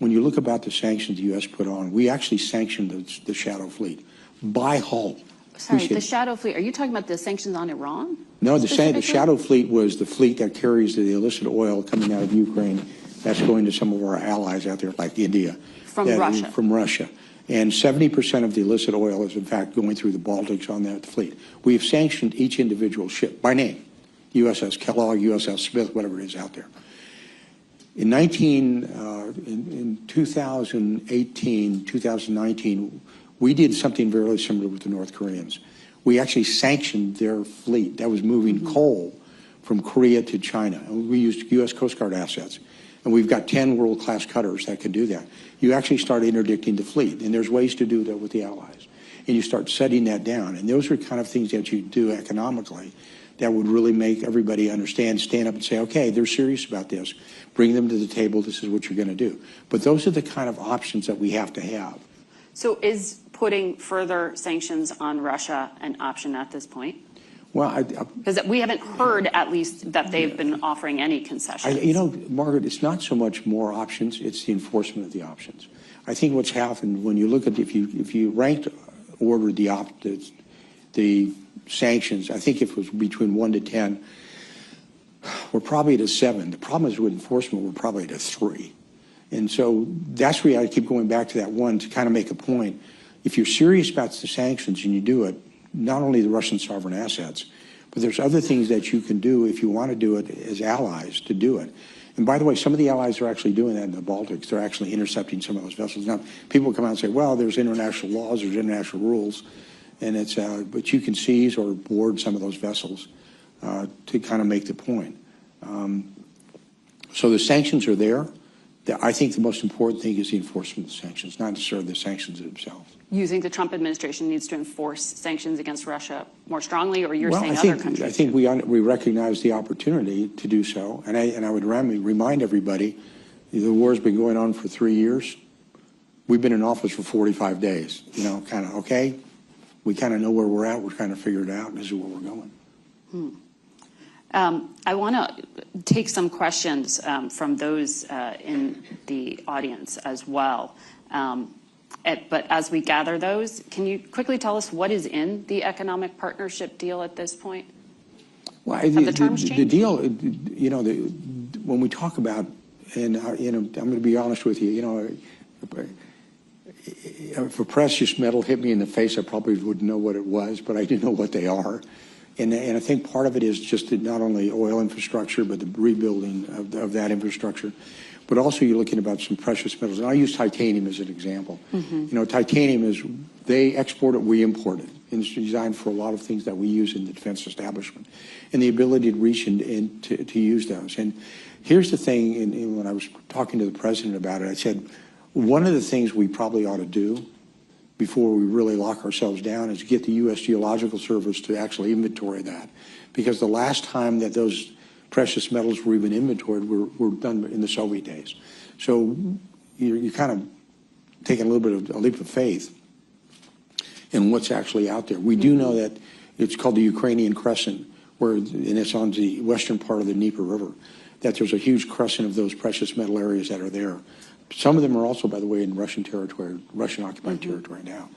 When you look about the sanctions the U.S. put on, we actually sanctioned the shadow fleet by hull. Sorry, the shadow fleet, are you talking about the sanctions on Iran? No, the shadow fleet was the fleet that carries the illicit oil coming out of Ukraine that's going to some of our allies out there, like India. From Russia. From Russia. And 70% of the illicit oil is, in fact, going through the Baltics on that fleet. We have sanctioned each individual ship by name, USS Kellogg, USS Smith, whatever it is out there. In 2018, 2019, We did something very similar with the North Koreans. We actually sanctioned their fleet that was moving coal from Korea to China. And we used U.S. Coast Guard assets. And we've got 10 world-class cutters that can do that. You actually start interdicting the fleet, and there's ways to do that with the allies. And you start setting that down. And those are kind of things that you do economically that would really make everybody understand, stand up and say, okay, they're serious about this. Bring them to the table. This is what you're going to do. But those are the kind of options that we have to have. So is putting further sanctions on Russia an option at this point? Well, because we haven't heard, at least, that they've been offering any concessions. You know, Margaret, it's not so much more options; it's the enforcement of the options. I think what's happened when you look at if you ranked order the sanctions, I think if it was between 1 to 10, we're probably at a 7. The problem is with enforcement, we're probably at a 3. And so that's where I keep going back to that one to kind of make a point. If you're serious about the sanctions and you do it, not only the Russian sovereign assets, but there's other things that you can do if you want to do it as allies to do it. And by the way, some of the allies are actually doing that in the Baltics. They're actually intercepting some of those vessels. Now, people come out and say, well, there's international laws, there's international rules, and it's, but you can seize or board some of those vessels to kind of make the point. So the sanctions are there. I think the most important thing is the enforcement of the sanctions, not necessarily the sanctions themselves. You think the Trump administration needs to enforce sanctions against Russia more strongly, or you're saying I other think, countries? I think we recognize the opportunity to do so, and I would remind everybody, the war's been going on for 3 years. We've been in office for 45 days. You know, kind of okay. We kind of know where we're at. We're trying to figure it out, and this is where we're going. I want to take some questions from those in the audience as well. But as we gather those, can you quickly tell us what is in the economic partnership deal at this point? Well, Have the terms changed? The deal, you know, when we talk about, and you know, I'm going to be honest with you, you know, if a precious metal hit me in the face, I probably wouldn't know what it was, but I do know what they are. And I think part of it is just not only oil infrastructure, but the rebuilding of that infrastructure. But also you're looking about some precious metals. And I'll use titanium as an example. You know, titanium is, they export it, we import it. And it's designed for a lot of things that we use in the defense establishment. And the ability to reach and to use those. And here's the thing, and when I was talking to the president about it, I said, one of the things we probably ought to do before we really lock ourselves down is get the U.S. Geological Service to actually inventory that. Because the last time that those precious metals were even inventoried were done in the Soviet days. So you're kind of taking a little bit of a leap of faith in what's actually out there. We do know that it's called the Ukrainian Crescent, and it's on the western part of the Dnieper River, that there's a huge crescent of those precious metal areas that are there. Some of them are also, by the way, in Russian territory, Russian-occupied territory now.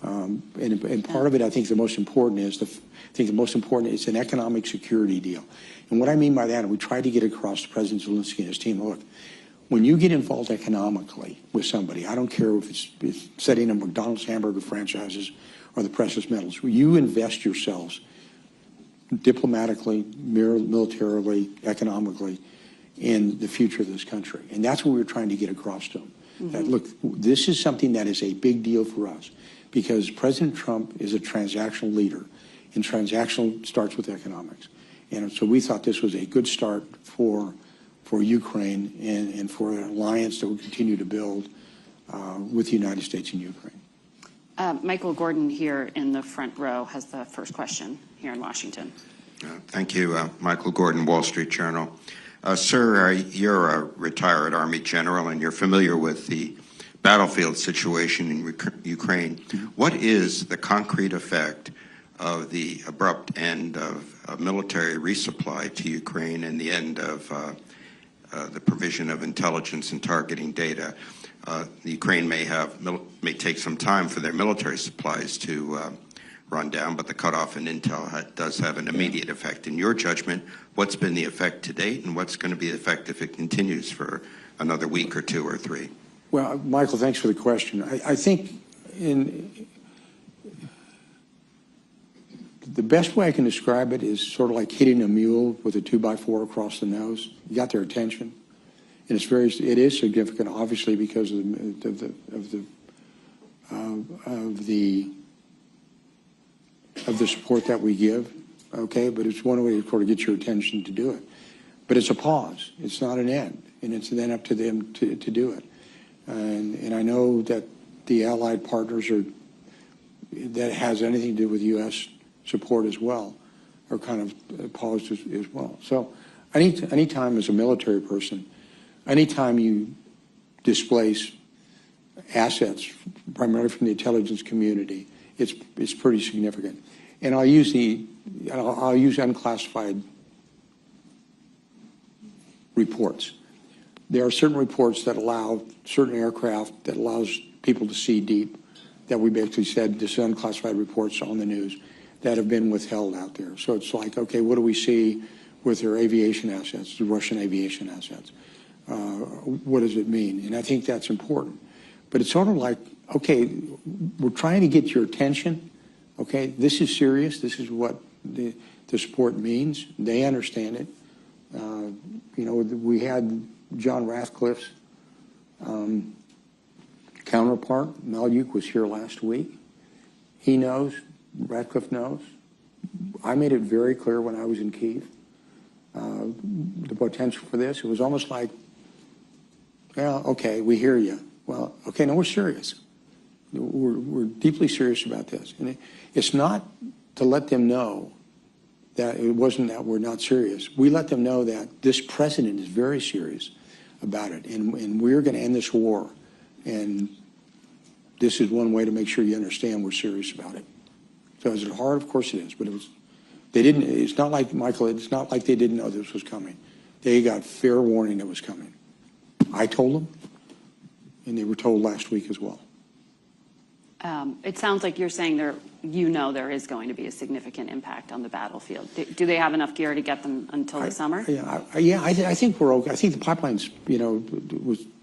And part of it, I think the most important is, it's an economic security deal. And what I mean by that, and we tried to get across to President Zelensky and his team, look, when you get involved economically with somebody, I don't care if it's setting up McDonald's hamburger franchises or the precious metals, you invest yourselves diplomatically, militarily, economically, in the future of this country. And that's what we're trying to get across to them. That, look, this is something that is a big deal for us because President Trump is a transactional leader, and transactional starts with economics. And so we thought this was a good start for Ukraine and for an alliance that will continue to build with the United States and Ukraine. Michael Gordon here in the front row has the first question here in Washington. Thank you. Michael Gordon, Wall Street Journal. Sir, you're a retired Army general and you're familiar with the battlefield situation in Ukraine. What is the concrete effect of the abrupt end of military resupply to Ukraine and the end of the provision of intelligence and targeting data? The Ukraine may take some time for their military supplies to run down, but the cutoff in intel does have an immediate effect. In your judgment, what's been the effect to date, and what's going to be the effect if it continues for another week or 2 or 3? Well, Michael, thanks for the question. I think the best way I can describe it is sort of like hitting a mule with a 2x4 across the nose. You got their attention, and it is significant, obviously, because of of the support that we give, okay? But it's one way to sort of get your attention to do it. But it's a pause. It's not an end, and it's then up to them to do it. And I know that the allied partners that has anything to do with U.S. support as well are kind of paused as well. So anytime as a military person, anytime you displace assets, primarily from the intelligence community, it's pretty significant. And I'll use unclassified reports. There are certain reports that allow certain aircraft that allows people to see deep, that we basically said this is unclassified reports on the news that have been withheld out there. So it's like, okay, what do we see with their aviation assets, the Russian aviation assets? What does it mean? And I think that's important. But it's sort of like, okay, we're trying to get your attention. Okay, this is serious. This is what the support means. They understand it. You know, we had John Ratcliffe's counterpart, Malyuk, was here last week. He knows, Ratcliffe knows. I made it very clear when I was in Kyiv, the potential for this. It was almost like, well, okay, we hear you. Well, okay, no, we're serious. We're deeply serious about this. And it's not to let them know that it wasn't that we're not serious. We let them know that this president is very serious about it, and we're going to end this war. And this is one way to make sure you understand we're serious about it. So is it hard? Of course it is. But it's not like, Michael, it's not like they didn't know this was coming. They got fair warning it was coming. I told them, and they were told last week as well. It sounds like you're saying there is going to be a significant impact on the battlefield. Do they have enough gear to get them until the summer? I think we're okay. I think the pipelines, you know,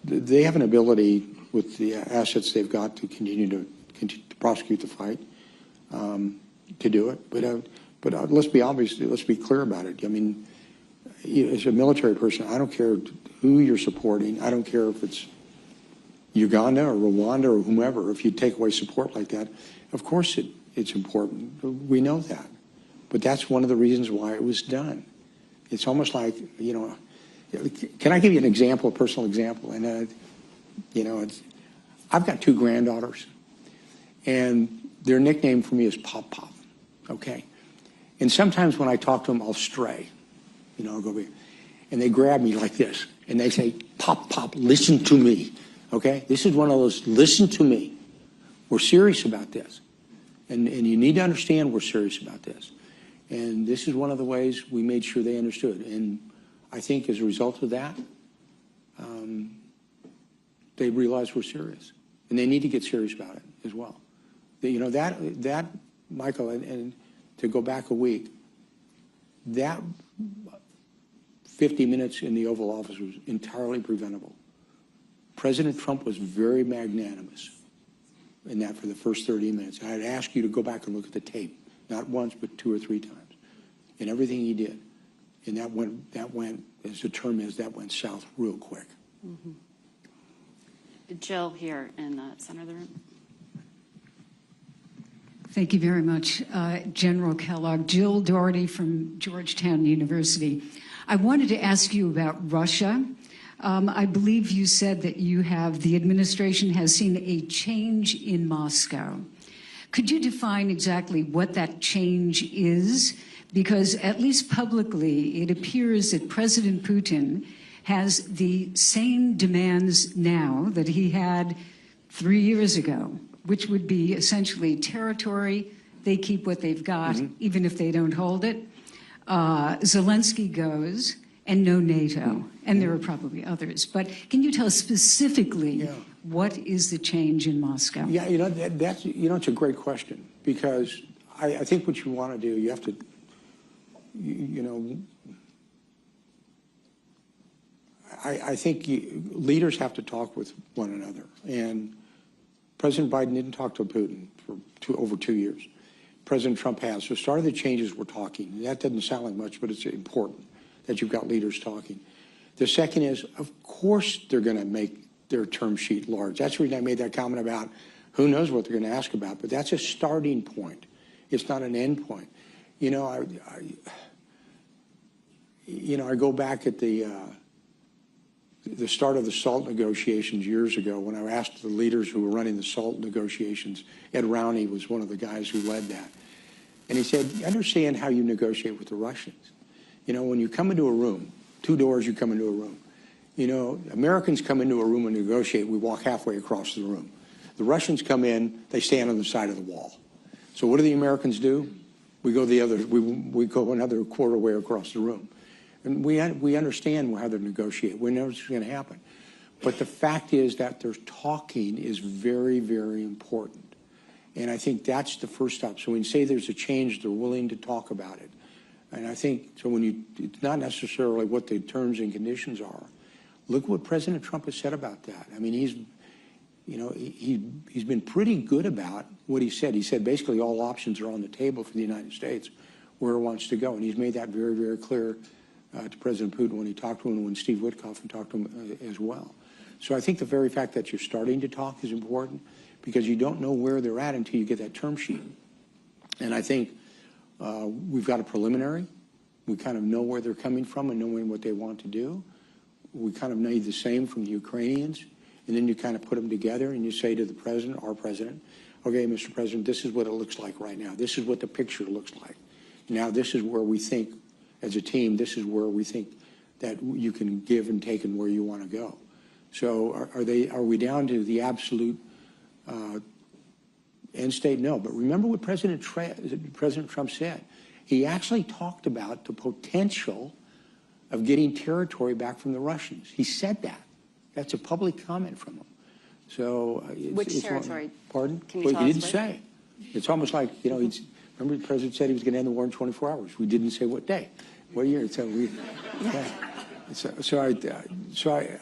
they have an ability with the assets they've got to continue to prosecute the fight, to do it. But let's be obvious. Let's be clear about it. I mean, as a military person, I don't care who you're supporting. I don't care if it's Uganda or Rwanda or whomever. If you take away support like that, of course it's important. We know that. But that's one of the reasons why it was done. It's almost like, you know, can I give you an example, a personal example? And, you know, I've got 2 granddaughters, and their nickname for me is Pop Pop, okay? And sometimes when I talk to them, I'll stray. You know, I'll go, and they grab me like this, and they say, Pop Pop, listen to me. Okay, this is one of those, listen to me. We're serious about this. And you need to understand we're serious about this. And this is one of the ways we made sure they understood. And I think as a result of that, they realize we're serious. And they need to get serious about it as well. You know, that Michael, and to go back a week, that 50 minutes in the Oval Office was entirely preventable. President Trump was very magnanimous in that for the first 30 minutes. I'd ask you to go back and look at the tape, not once, but 2 or 3 times, and everything he did. And that went, as the term is, that went south real quick. Mm-hmm. Jill here in the center of the room. Thank you very much, General Kellogg. Jill Doherty from Georgetown University. I wanted to ask you about Russia. I believe you said that the administration has seen a change in Moscow. Could you define exactly what that change is? Because at least publicly, it appears that President Putin has the same demands now that he had 3 years ago, which would be essentially territory. They keep what they've got, even if they don't hold it. Zelensky goes, and no NATO. And there are probably others. But can you tell us specifically what is the change in Moscow? Yeah, you know, it's a great question, because I think what you want to do, you have to, you know, I think leaders have to talk with one another. And President Biden didn't talk to Putin for over 2 years. President Trump has. So starting the changes, we're talking. That doesn't sound like much, but it's important that you've got leaders talking. The second is, of course, they're going to make their term sheet large. That's the reason I made that comment about Who knows what they're going to ask about? But that's a starting point. It's not an end point. You know, I go back at the start of the SALT negotiations years ago when I asked the leaders who were running the SALT negotiations. Ed Rowney was one of the guys who led that. And he said, understand how you negotiate with the Russians. You know, when you come into a room, 2 doors, you come into a room. You know, Americans come into a room and negotiate, we walk halfway across the room. The Russians come in, they stand on the side of the wall. So what do the Americans do? We go we go another quarter way across the room. And we understand how they negotiate. We know what's going to happen. But the fact is that their talking is very, very important. And I think that's the first step. So when you say there's a change, they're willing to talk about it. And I think, so it's not necessarily what the terms and conditions are. Look what President Trump has said about that. I mean, he's been pretty good about what he said. He said basically all options are on the table for the United States where it wants to go. And he's made that very, very clear to President Putin when he talked to him, and when Steve Witkoff talked to him as well. So I think the very fact that you're starting to talk is important, because you don't know where they're at until you get that term sheet. And I think we've got a preliminary. We kind of know where they're coming from and knowing what they want to do. We kind of need the same from the Ukrainians. And then you kind of put them together and you say to the president, our president, okay, Mr. President, this is what it looks like right now. This is what the picture looks like. Now this is where we think, as a team, this is where we think that you can give and take and where you want to go. So are we down to the absolute end state? No. But remember what President Trump said. He actually talked about the potential of getting territory back from the Russians. He said that. That's a public comment from him. So which territory? Pardon? Can you tell us? He didn't say. It's almost like, you know, remember the president said he was going to end the war in 24 hours. We didn't say what day, what year. So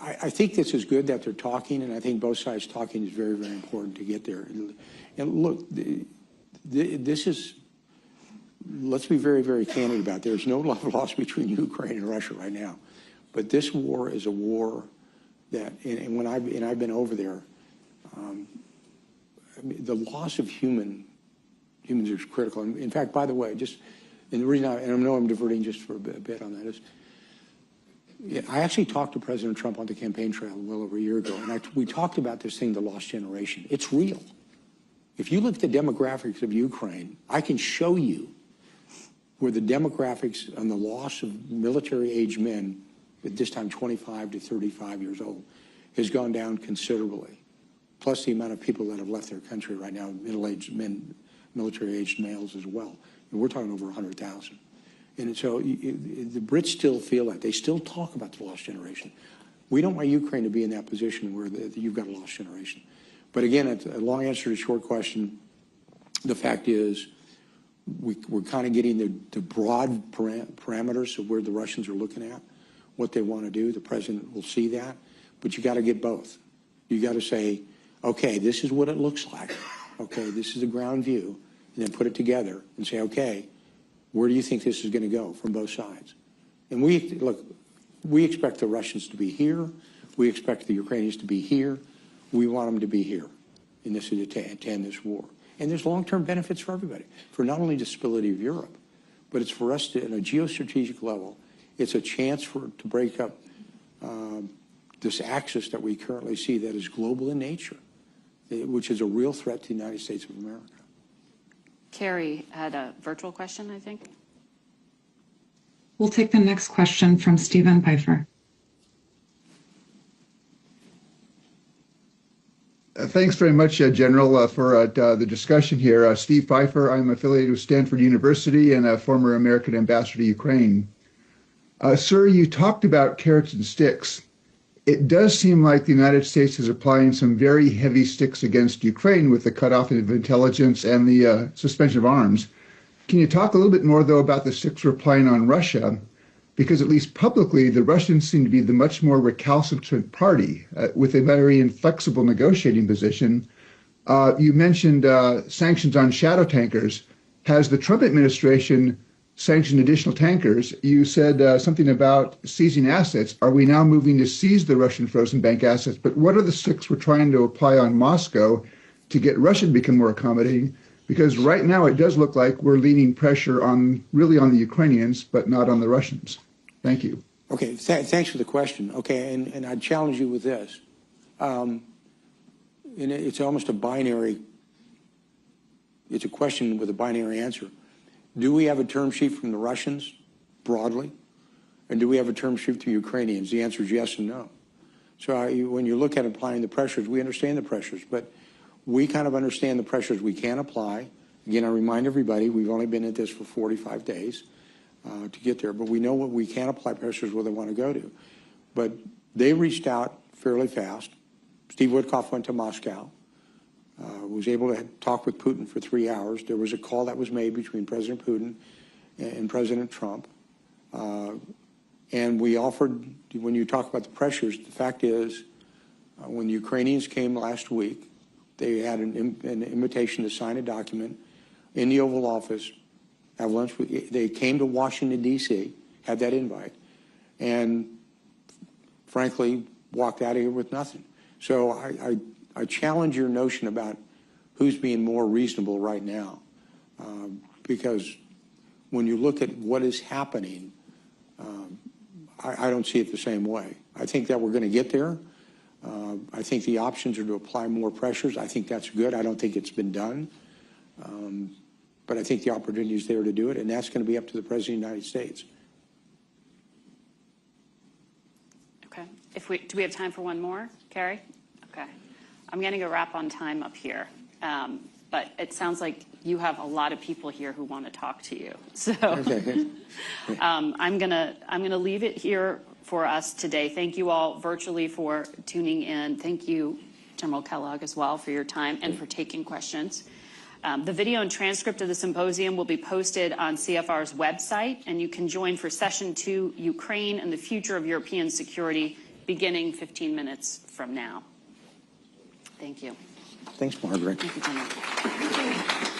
I think this is good that they're talking, and I think both sides talking is very, very important to get there. And look, this is, let's be very, very candid about it. There's no love lost between Ukraine and Russia right now. But this war is a war that, and when I've been over there, I mean, the loss of humans is critical. And in fact, by the way, and the reason and I know I'm diverting just for a bit on that is, I actually talked to President Trump on the campaign trail well over a year ago, and we talked about this thing, the lost generation. It's real. If you look at the demographics of Ukraine, I can show you where the demographics on the loss of military-aged men, at this time 25 to 35 years old, has gone down considerably. Plus the amount of people that have left their country right now, middle-aged men, military-aged males as well. And we're talking over 100,000. And so the Brits still feel that. They still talk about the lost generation. We don't want Ukraine to be in that position where you've got a lost generation. But again, it's a long answer to a short question. The fact is, we're kind of getting the broad parameters of where the Russians are looking at, what they want to do. The president will see that. But you got to get both. You got to say, okay, this is what it looks like. Okay, this is the ground view. And then put it together and say, okay, where do you think this is going to go from both sides? And we expect the Russians to be here. We expect the Ukrainians to be here. We want them to be here in this to end this war. And there's long-term benefits for everybody, for not only the stability of Europe, but it's for us to, on a geostrategic level, it's a chance to break up this axis that we currently see that is global in nature, which is a real threat to the United States of America. Carrie had a virtual question, I think. We'll take the next question from Stephen Pfeiffer. Thanks very much, General, for the discussion here. Steve Pfeiffer, I'm affiliated with Stanford University and a former American ambassador to Ukraine. Sir, you talked about carrots and sticks. It does seem like the United States is applying some very heavy sticks against Ukraine with the cutoff of intelligence and the suspension of arms. Can you talk a little bit more, though, about the sticks we're applying on Russia? Because at least publicly, the Russians seem to be the much more recalcitrant party with a very inflexible negotiating position. You mentioned sanctions on shadow tankers. Has the Trump administration sanctioned additional tankers? You said something about seizing assets. Are we now moving to seize the Russian frozen bank assets? But what are the sticks we're trying to apply on Moscow to get Russia to become more accommodating? Because right now it does look like we're leaning pressure really on the Ukrainians, but not on the Russians. Thank you. Okay, thanks for the question. Okay, and I'd challenge you with this. And it's almost a binary, it's a question with a binary answer. Do we have a term sheet from the Russians, broadly? And do we have a term sheet from the Ukrainians? The answer is yes and no. So when you look at applying the pressures, we understand the pressures, but we kind of understand the pressures we can apply. Again, I remind everybody, we've only been at this for 45 days to get there, but we know what we can apply pressures where they want to go to. But they reached out fairly fast. Steve Witkoff went to Moscow, was able to talk with Putin for 3 hours. There was a call that was made between President Putin and President Trump. And we offered, when you talk about the pressures, the fact is, when the Ukrainians came last week, they had an invitation to sign a document in the Oval Office, have lunch. They came to Washington, D.C., had that invite, and frankly, walked out of here with nothing. So I challenge your notion about who's being more reasonable right now, because when you look at what is happening, I don't see it the same way. I think that we're going to get there. I think the options are to apply more pressures. I think that's good. I don't think it's been done. But I think the opportunity is there to do it, and that's going to be up to the President of the United States. Okay. Do we have time for one more, Carrie? Okay. I'm going to go wrap on time up here. But it sounds like you have a lot of people here who want to talk to you. So I'm gonna leave it here for us today. Thank you all virtually for tuning in. Thank you, General Kellogg, as well, for your time and for taking questions. The video and transcript of the symposium will be posted on CFR's website, and you can join for Session 2, Ukraine and the Future of European Security, beginning 15 minutes from now. Thank you. Thanks, Margaret. Thank you, General.